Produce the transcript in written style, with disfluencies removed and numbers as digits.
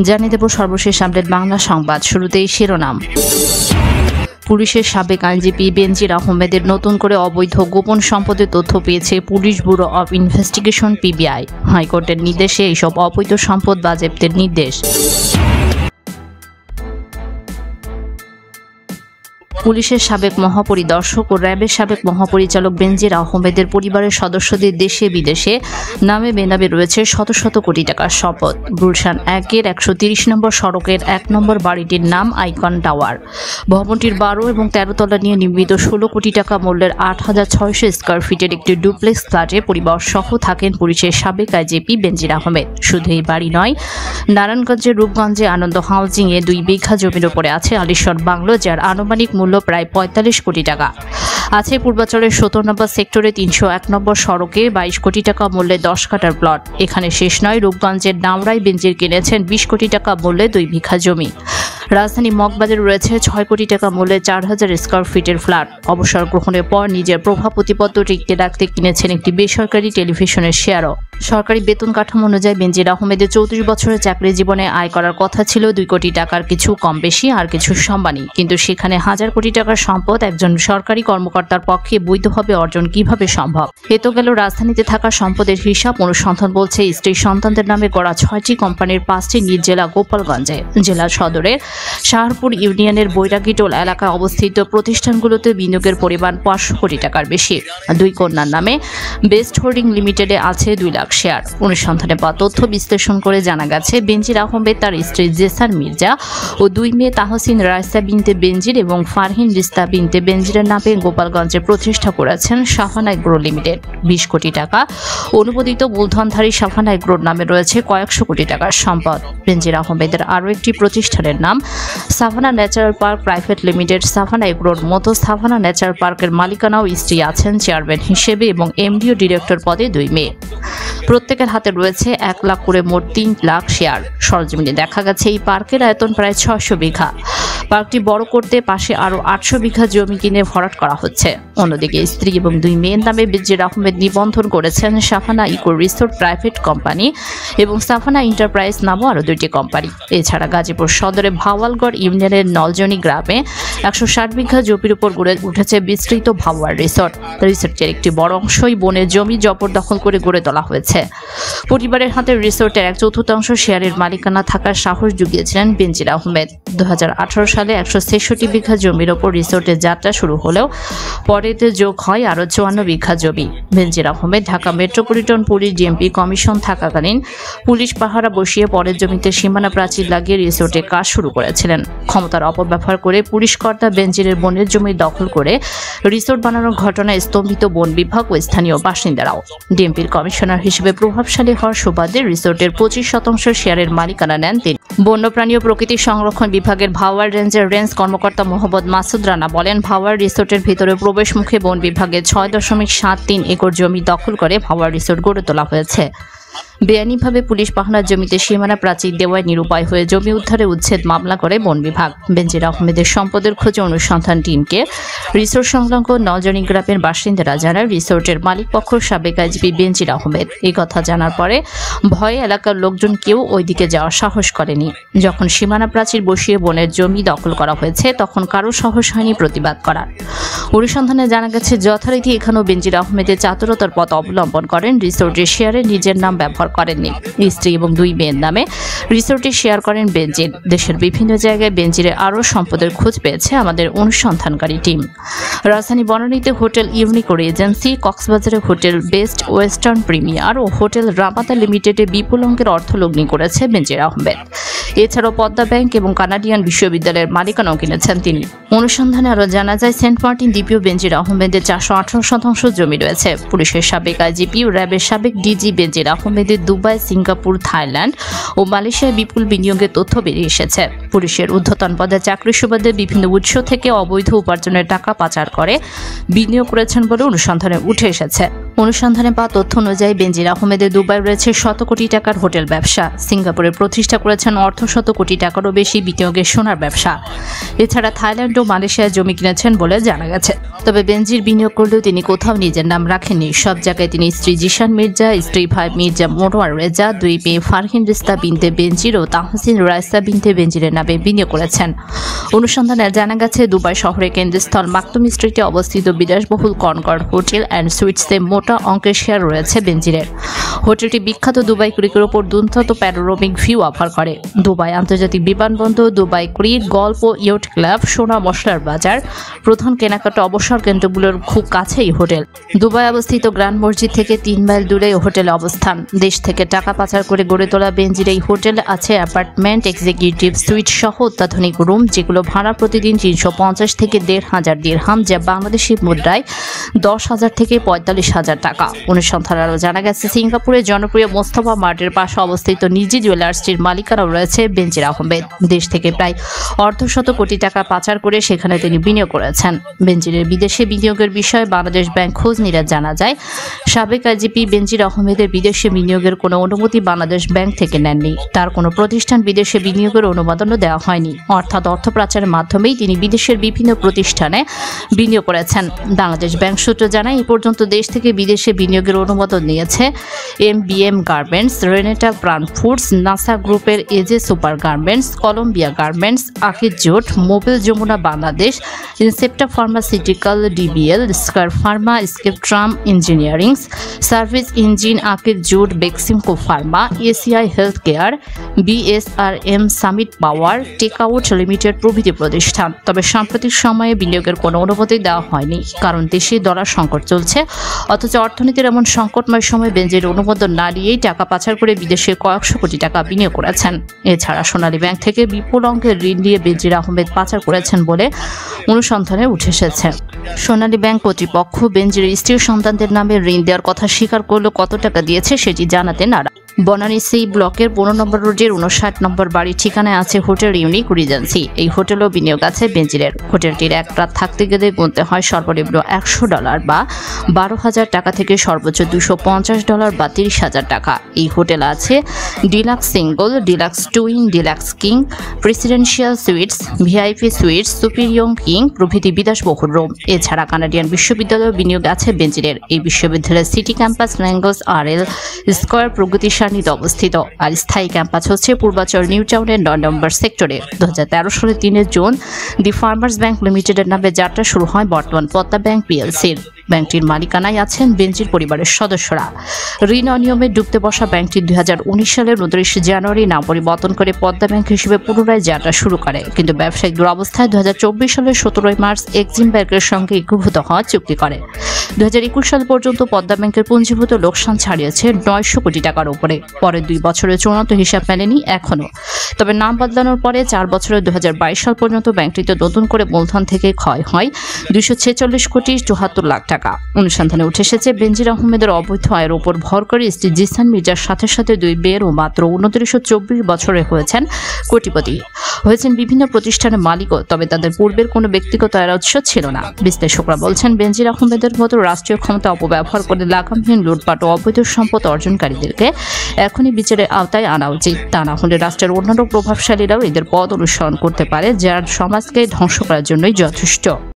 জানিয়ে দেব সর্বশেষ আপডেট বাংলা সংবাদ। শুরুতেই শিরোনাম। পুলিশের সাবেক আইনজীবী বেনজির আহমেদের নতুন করে অবৈধ গোপন সম্পদের তথ্য পেয়েছে police bureau of investigation PBI. হাইকোর্টের নির্দেশে এইসব অবৈধ সম্পদ বাজেয়াপ্তের নির্দেশ। পুলিশের সাবেক মহাপরিদর্শক ও র্যাবের সাবেক মহাপরিচালক বেনজির আহমেদের পরিবারের সদস্যদের দেশে বিদেশে নামে বেনামে রয়েছে শত শত কোটি টাকার সম্পদ। গুলশান 1-এর 130 নম্বর সড়কের 1 নম্বর বাড়িটির নাম আইকন টাওয়ার। ভবনটির 12 এবং 13 তলা নিয়ে নির্মিত 16 কোটি টাকা মূল্যের 8,600 স্কয়ার ফিটের একটি ডুপ্লেক্স ফ্ল্যাটে পরিবার সহ থাকেন পুলিশের সাবেক আইজিপি বেনজির আহমেদ। শুধু এই বাড়ি নয়, নারায়ণগঞ্জের রূপগঞ্জে আনন্দ হাউজিংয়ে 2 বিঘা জমির উপরে আছে আলিশান বাংলো, যার আনুমানিক মূল্য প্রায় 45 কোটি টাকা। আছে পূর্বাচলের 17 নম্বর সেক্টরে 301 নম্বর সড়কে 22 কোটি টাকা মূল্যে 10 কাঠার প্লট। এখানে শেষ নয়, রূপগঞ্জের নামরাই বেনজির কিনেছেন 20 কোটি টাকা মূল্যে 2 বিঘা জমি। রাজধানী মগবাজারে রয়েছে 6 কোটি টাকা মূল্যে 4000 স্কয়ার ফিটের ফ্ল্যাট। অবসর গ্রহণের পর নিজের প্রভাব প্রতিপত্তি টিকতে রাখতে কিনেছেন একটি বেসরকারি টেলিভিশনের শেয়ারও। সরকারি বেতন কাঠামো অনুযায়ী বেনজির আহমেদের 34 বছরের চাকরি জীবনে আয় করার কথা ছিল 2 কোটি টাকার কিছু কম বেশি আর কিছু সম্মানী, কিন্তু সেখানে 1000 কোটি টাকার সম্পদ একজন সরকারি কর্মকর্তার পক্ষে বৈধভাবে অর্জন কিভাবে সম্ভব? এ তো গেল রাজধানীতে থাকা সম্পদের হিসাব। অনুসন্ধান বলছে স্ত্রী সন্তানদের নামে গড়া 6টি কোম্পানির 5টি নিজ জেলা গোপালগঞ্জে। জেলা সদরের শাহপুর ইউনিয়নের বৈরাগীটোল এলাকায় অবস্থিত প্রতিষ্ঠানগুলোতে বিনিয়োগের পরিমাণ 500 কোটি টাকার বেশি। 2 কন্যার নামে বেস্ট হোল্ডিং লিমিটেডে আছে 2 লাখ শেয়ার। অনুসন্ধানে পাওয়া তথ্য বিশ্লেষণ করে জানা গেছে বেনজির আহমেদ, তার স্ত্রী জেসান মির্জা ও 2 মেয়ে তাহসিন রাইসা বিনতে বেনজির এবং ফারহিন রিস্তা বিনতে বেনজিরের নামে গোপালগঞ্জে প্রতিষ্ঠা করেছেন সাফানা এগ্রো লিমিটেড। 20 কোটি টাকা অনুমোদিত মূলধনধারী সাফানা এগ্রোর নামে রয়েছে কয়েকশো কোটি টাকার সম্পদ। বেনজির আহমেদের আরও একটি প্রতিষ্ঠানের নাম Savanna natural park private limited. Savanna এগ্রোর মতো সাভানা ন্যাচারাল পার্কের মালিকানাও স্ত্রী আছেন চেয়ারম্যান হিসেবে এবং এমডি ও ডিরেক্টর পদে 2 মেয়ে। প্রত্যেকের হাতে রয়েছে 1 লাখ করে মোট 3 লাখ শেয়ার। সরজমিনে দেখা গেছে এই পার্কের আয়তন প্রায় 600 বিঘা। পার্কটি বড় করতে পাশে আরও 800 বিঘা জমি কিনে ভরাট করা হচ্ছে। অন্যদিকে স্ত্রী এবং 2 মেয়ের নামে বেনজির আহমেদ নিবন্ধন করেছেন Safana eco resort private company এবং সাফানা এন্টারপ্রাইজ নামও আরও 2টি কোম্পানি। এছাড়া গাজীপুর সদরে ভাওয়ালগড় ইউনিয়নের নলজনী গ্রামে 160 বিঘা জমির উপর গড়ে উঠেছে বিস্তৃত ভাওয়াল রিসোর্ট। রিসোর্টের একটি বড় অংশই বনের জমি জবরদখল করে গড়ে তোলা হয়েছে। পরিবারের হাতে রিসোর্টের 1/4 শেয়ারের মালিকানা থাকার সাহস জুগিয়েছিলেন বেনজির আহমেদ। 2018 সালে 166 বিঘা জমির ওপর রিসোর্টের যাত্রা শুরু হলেও পরেতে যোগ হয় আরও 54 বিঘা জমি। Benazir Ahmed Dhaka metropolitan police DMP commission থাকাকালীন পুলিশ পাহারা বসিয়ে পরের জমিতে সীমানা প্রাচীর লাগিয়ে রিসোর্টে কাজ শুরু করেছিলেন। ক্ষমতার অপব্যবহার করে পুলিশ কর্তা বেনজিরের বনের জমি দখল করে রিসোর্ট বানানোর ঘটনায় স্তম্ভিত বন বিভাগ ও স্থানীয় বাসিন্দারাও। ডিএমপির কমিশনার হিসেবে প্রভাবশালী হওয়ার সুবাদে রিসোর্টের 25% শেয়ারের মালিকানা নেন তিনি। বন্যপ্রাণী ও প্রকৃতি সংরক্ষণ বিভাগের ভাওয়াল রেঞ্জের রেঞ্জ কর্মকর্তা মোহাম্মদ মাসুদ রানা বলেন, ভাওয়াল রিসোর্টের ভিতরে প্রবেশমুখে বন বিভাগের 6.73 একর জমি দখল করে ভাওয়াল রিসোর্ট গড়ে তোলা হয়েছে। বেআইনিভাবে পুলিশ পাহারার জমিতে সীমানা প্রাচীর দেওয়ায় নিরুপায় হয়ে জমি উদ্ধারে উচ্ছেদ মামলা করে বন বিভাগ। বেনজির আহমেদের সম্পদের খোঁজে অনুসন্ধান টিমকে রিসোর্ট সংলগ্ন নলজনী গ্রামের বাসিন্দারা জানায় রিসোর্টের মালিক পক্ষ সাবেক আইজিপি বেনজির আহমেদ। এই কথা জানার পরে ভয়ে এলাকার লোকজন কেউ ওইদিকে যাওয়ার সাহস করেনি। যখন সীমানা প্রাচীর বসিয়ে বনের জমি দখল করা হয়েছে তখন কারো সাহস হয়নি প্রতিবাদ করার। অনুসন্ধানে জানা গেছে যথারীতি এখানেও বেনজির আহমেদের চাতুরতার পথ অবলম্বন করেন। রিসোর্টের শেয়ারে নিজের নাম ব্যবহার করেননি। স্ত্রী এবং 2 মেয়ের নামে রিসোর্টে শেয়ার করেন বেনজির। দেশের বিভিন্ন জায়গায় বেনজিরের আরও সম্পদের খোঁজ পেয়েছে আমাদের অনুসন্ধানকারী টিম। রাজধানী বনানীতে হোটেল ইউনিক এজেন্সি, কক্সবাজারে হোটেল বেস্ট ওয়েস্টার্ন প্রিমিয়ার ও হোটেল রামাদা লিমিটেডে বিপুল অঙ্কের অর্থ লগ্নি করেছে বেনজির আহমেদ। এছাড়াও পদ্মা ব্যাংক এবং কানাডিয়ান বিশ্ববিদ্যালয়ের মালিকানাও কিনেছেন তিনি। অনুসন্ধানে আরও জানা যায় সেন্ট মার্টিন দ্বীপেও বেনজির আহমেদের 418% জমি রয়েছে। পুলিশের সাবেক আইজিপি ও র্যাবের সাবেক ডিজি বেনজির আহমেদের দুবাই, সিঙ্গাপুর, থাইল্যান্ড ও মালয়েশিয়ায় বিপুল বিনিয়োগের তথ্য বেরিয়ে এসেছে। পুলিশের ঊর্ধ্বতন পদে চাকরির সুবাদে বিভিন্ন উৎস থেকে অবৈধ উপার্জনের টাকা পাচার করে বিনিয়োগ করেছেন বলে অনুসন্ধানে উঠে এসেছে। অনুসন্ধানে পাওয়া তথ্য অনুযায়ী বেনজির আহমেদের দুবাই রয়েছে শত কোটি টাকার হোটেল ব্যবসা। সিঙ্গাপুরে প্রতিষ্ঠা করেছেন অর্ধশত কোটি টাকারও বেশি বিনিয়োগের সোনার ব্যবসা। এছাড়া থাইল্যান্ড ও মালয়েশিয়ায় জমি কিনেছেন বলে জানা গেছে। তবে বেনজির বিনিয়োগ করলেও তিনি কোথাও নিজের নাম রাখেননি। সব জায়গায় তিনি স্ত্রী জিশান মির্জা, স্ত্রী ভাই মির্জা মনোয়ার রেজা, দুই মেয়ে ফারহিন রিস্তা বিনতে বেনজির ও তাহসিন রাইসা বিনতে বেনজিরের নামে বিনিয়োগ করেছেন। অনুসন্ধানে জানা গেছে দুবাই শহরের কেন্দ্রস্থল মাকতুম স্ট্রিটে অবস্থিত বিলাসবহুল কনকর্ড হোটেল অ্যান্ড সুইটসে মোটা অঙ্কের শেয়ার রয়েছে বেনজিরের। হোটেলটি বিখ্যাত দুবাই ক্রিকের ওপর দুর্দান্ত প্যানোরামিক ভিউ অফার করে। দুবাই আন্তর্জাতিক বিমানবন্দর, দুবাই ক্রিক, গল্ফ ও ইয়ট ক্লাব, সোনা মশলার বাজার, প্রধান কেনাকাটা অবসর কেন্দ্রগুলোর খুব কাছেই হোটেল। দুবাই অবস্থিত গ্র্যান্ড মসজিদ থেকে 3 মাইল দূরে হোটেলে অবস্থান। দেশ থেকে টাকা পাচার করে গড়ে তোলা বেনজির এই হোটেলে আছে অ্যাপার্টমেন্ট, এক্সিকিউটিভ সুইট সহ অত্যাধুনিক রুম, যেগুলো ভাড়া প্রতিদিন 350 থেকে 1,500 দিরহাম, যা বাংলাদেশি মুদ্রায় 10,000 থেকে 45,000 টাকা। অনুসন্ধানে আরও জানা গেছে সিঙ্গাপুরের জনপ্রিয় মোস্তফা মার্টের পাশে অবস্থিত নিজি জুয়েলার্সটির মালিকানাও রয়েছে বেনজির আহমেদ। দেশ থেকে প্রায় অর্ধশত কোটি টাকা পাচার করে সেখানে তিনি বিনিয়োগ করেছেন। বেনজিরের বিদেশে বিনিয়োগের বিষয়ে বাংলাদেশ ব্যাংক খোঁজ নিলে জানা যায়, সাবেক আইজিপি বেনজির আহমেদের বিদেশে বিনিয়োগের কোনো অনুমতি বাংলাদেশ ব্যাংক থেকে নেননি। তার কোনো প্রতিষ্ঠান বিদেশে বিনিয়োগের অনুমোদনও দেওয়া হয়নি। অর্থাৎ অর্থ পাচারের মাধ্যমেই তিনি বিদেশের বিভিন্ন প্রতিষ্ঠানে বিনিয়োগ করেছেন। বাংলাদেশ ব্যাংক সূত্র জানায়, এই পর্যন্ত দেশ থেকে বিদেশে বিনিয়োগের অনুমোদন নিয়েছে MBM garments, Renata Pran foods, Nassa গ্রুপের AJ super garments, Columbia garments, Akij jute, Mobil Jamuna Bangladesh, Incepta pharmaceutical, DBL, Square pharma, স্কেপট্রাম engineerings, service engine, Akij jute, Beximco pharma, ACI health care, BSRM Summit power, takeout limited প্রভৃতি প্রতিষ্ঠান। তবে সাম্প্রতিক সময়ে বিনিয়োগের কোনো অনুমতি দেওয়া হয়নি, কারণ দেশে ডলার সংকট চলছে। অথচ অর্থনীতির এমন সংকটময় সময় বেনজির অনুমোদন না দিয়েই টাকা পাচার করে বিদেশে কয়েকশো কোটি টাকা বিনিয়োগ করেছেন। এছাড়া সোনালী ব্যাংক থেকে বিপুল অঙ্কের ঋণ নিয়ে বেনজির আহমেদ পাচার করেছেন বলে অনুসন্ধানে উঠে এসেছে। সোনালী ব্যাংক কর্তৃপক্ষ বেনজিরের স্ত্রী সন্তানদের নামে ঋণ দেওয়ার কথা স্বীকার করলেও কত টাকা দিয়েছে সেটি জানাতে নারাজ। বনানী সি ব্লকের 15 নম্বর রোডের 59 নম্বর বাড়ির ঠিকানায় আছে হোটেল ইউনিক রিজেন্সি। এই হোটেলও বিনিয়োগ আছে বেনজিরের। হোটেলটির এক রাত থাকতে গেলে গুনতে হয় সর্বনিম্ন $100 বা 12,000 টাকা থেকে সর্বোচ্চ $250 বা 30,000 টাকা। এই হোটেল আছে deluxe single, deluxe twin, deluxe king, presidential sweets, VIP sweets, superior king প্রভৃতি বিলাসবহুল রুম। এছাড়া কানাডিয়ান বিশ্ববিদ্যালয়ে বিনিয়োগ আছে বেনজিরের। এই বিশ্ববিদ্যালয়ের সিটি ক্যাম্পাস ল্যাঙ্গস RL স্কয়ার প্রগতি সান্নিধ্যে অবস্থিত। আর স্থায়ী ক্যাম্পাস হচ্ছে পূর্বাচল নিউ টাউনের 9 নম্বর সেক্টরে। 2013 সালের 3 জুন দি ফার্মার্স ব্যাংক লিমিটেডের নামে যাত্রা শুরু হয় বর্তমান পদ্মা ব্যাংক PLCর। ব্যাংকটির মালিকানায় আছেন বেনজির পরিবারের সদস্যরা। ঋণ অনিয়মে ডুবতে বসা ব্যাংকটি 2019 সালের 29 জানুয়ারি নাম পরিবর্তন করে পদ্মা ব্যাংক হিসেবে পুনরায় যাত্রা শুরু করে। কিন্তু ব্যবসায়িক দুরবস্থায় 2024 সালের 17 মার্চ এক্সিম ব্যাংকের সঙ্গে একীভূত হওয়া চুক্তি করে। 2021 সাল পর্যন্ত পদ্মা ব্যাংকের পুঞ্জীভূত লোকসান ছাড়িয়েছে 900 কোটি টাকার উপরে। পরের 2 বছরের চূড়ান্ত হিসাব মেলেনি এখনো। তবে নাম বদলানোর পরে 4 বছরের 2022 সাল পর্যন্ত ব্যাংকটিতে নতুন করে মূলধন থেকে ক্ষয় হয় 246 কোটি 74 লাখ টাকা। অনুসন্ধানে উঠে এসেছে বেনজির আহমেদের অবৈধ আয়ের উপর ভর করে স্ত্রী জিসান মির্জার সাথে সাথে 2 মেয়েরও মাত্র 2924 বছরে হয়েছেন কোটিপতি। হয়েছেন বিভিন্ন প্রতিষ্ঠানের মালিকও, তবে তাদের পূর্বের কোনো ব্যক্তিগত আয়ের উৎস ছিল না। বিশ্লেষকরা বলছেন, বেনজির আহমেদের মতো রাষ্ট্রীয় ক্ষমতা অপব্যবহার করে লাগামহীন লুটপাট ও অবৈধ সম্পদ অর্জনকারীদেরকে এখনই বিচারের আওতায় আনা উচিত। তা না হলে রাষ্ট্রের অন্যান্য প্রভাবশালীরাও এদের পথ অনুসরণ করতে পারে, যার সমাজকে ধ্বংস করার জন্যই যথেষ্ট।